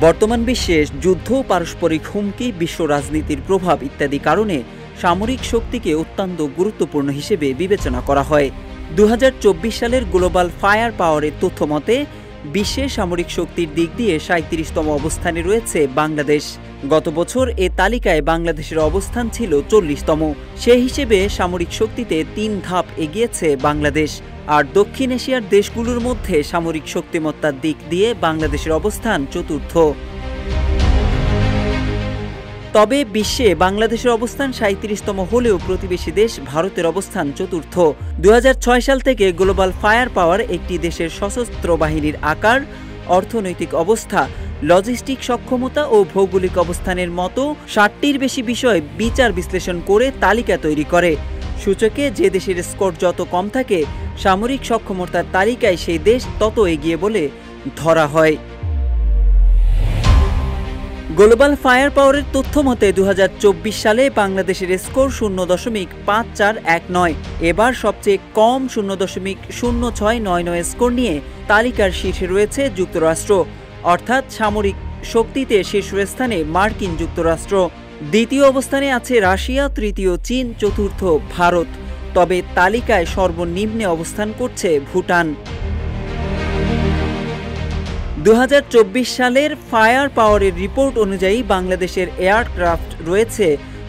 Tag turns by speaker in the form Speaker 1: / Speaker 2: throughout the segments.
Speaker 1: বর্তমান বিশ্বে যুদ্ধ, পারস্পরিক হুমকি, বিশ্ব রাজনীতির প্রভাব ইত্যাদি কারণে সামরিক শক্তিকে অত্যন্ত গুরুত্বপূর্ণ হিসেবে বিবেচনা করা হয়। 2024 সালের গ্লোবাল ফায়ার পাওয়ারের তথ্য মতে বিশ্বে সামরিক শক্তির দিক দিয়ে 37তম অবস্থানে রয়েছে বাংলাদেশ। গত বছর এ তালিকায় বাংলাদেশের অবস্থান ছিল 40তম। সে হিসেবে সামরিক শক্তিতে 3 ধাপ এগিয়েছে বাংলাদেশ। আর দক্ষিণ এশিয়ার দেশগুলোর মধ্যে সামরিক শক্তিমত্তার দিক দিয়ে বাংলাদেশের অবস্থান চতুর্থ। তবে বিশ্বে বাংলাদেশের অবস্থান 37তম হলেও প্রতিবেশী দেশ ভারতের অবস্থান চতুর্থ। 2006 সাল থেকে গ্লোবাল ফায়ার পাওয়ার একটি দেশের সশস্ত্র বাহিনীর আকার, অর্থনৈতিক অবস্থা, লজিস্টিক সক্ষমতা ও ভৌগোলিক অবস্থানের মতো 60টির বেশি বিষয় বিচার বিশ্লেষণ করে তালিকা তৈরি করে। সূচকে যে দেশের স্কোর যত কম থাকে, সামরিক সক্ষমতার তালিকায় সেই দেশ তত এগিয়ে বলে ধরা হয়। গ্লোবাল ফায়ার পাওয়ারের তথ্য মতে 2024 সালে বাংলাদেশের স্কোর 0.5419। এবার সবচেয়ে কম 0.0699 স্কোর নিয়ে তালিকার শীর্ষে রয়েছে যুক্তরাষ্ট্র, অর্থাৎ সামরিক শক্তিতে শীর্ষস্থানে মার্কিন যুক্তরাষ্ট্র। দ্বিতীয় অবস্থানে আছে রাশিয়া, তৃতীয় চীন, চতুর্থ ভারত। তবে তালিকায় সর্বনিম্নে অবস্থান করছে ভুটান। 2024 সালের ফায়ার পাওয়ারের রিপোর্ট অনুযায়ী বাংলাদেশের এয়ারক্রাফট রয়েছে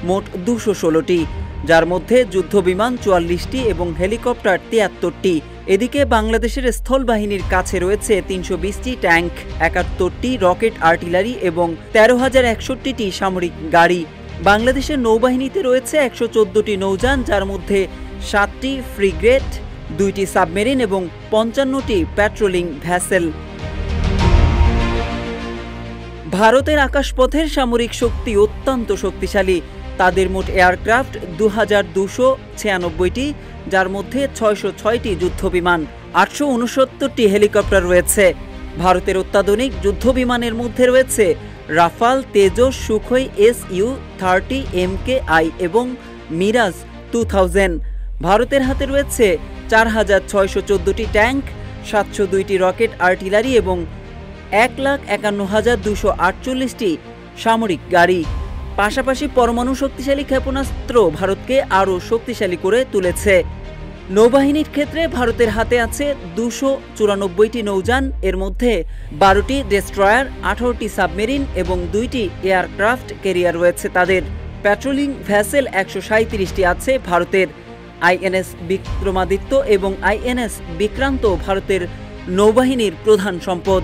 Speaker 1: মোট 216টি, যার মধ্যে যুদ্ধবিমান 44টি এবং হেলিকপ্টার 73টি। এদিকে বাংলাদেশের স্থল বাহিনীর কাছে রয়েছে 320টি ট্যাঙ্ক, 71টি রকেট আর্টিলারি এবং 13,061টি সামরিক গাড়ি। বাংলাদেশের নৌবাহিনীতে রয়েছে 114টি নৌযান, যার মধ্যে 7টি ফ্রিগেট, 2টি সাবমেরিন এবং 55টি প্যাট্রোলিং ভ্যাসেল। ভারতের আকাশপথের সামরিক শক্তি অত্যন্ত শক্তিশালী। তাদের মোট এয়ারক্রাফট 2296টি, যার মধ্যে 606টি যুদ্ধবিমান, 869টি হেলিকপ্টার রয়েছে। ভারতের অত্যাধুনিক যুদ্ধবিমানের মধ্যে রয়েছে Rafale, Tejas, Sukhoi Su-30 MKI এবং মিরাজ 2000। ভারতের হাতে রয়েছে 4614টি ট্যাঙ্ক, 702টি রকেট আর্টিলারি এবং 1,51,248টি সামরিক গাড়ি। পাশাপাশি পরমাণু শক্তিশালী ক্ষেপণাস্ত্র ভারতকে আরও শক্তিশালী করে তুলেছে। নৌবাহিনীর ক্ষেত্রে ভারতের হাতে আছে 294টি নৌযান, এর মধ্যে 12টি ডেস্ট্রয়ার, 18টি সাবমেরিন এবং 2টি এয়ারক্রাফট ক্যারিয়ার রয়েছে তাদের। প্যাট্রোলিং ভ্যাসেল 137টি আছে ভারতের। INS বিক্রমাদিত্য এবং INS বিক্রান্ত ভারতের নৌবাহিনীর প্রধান সম্পদ।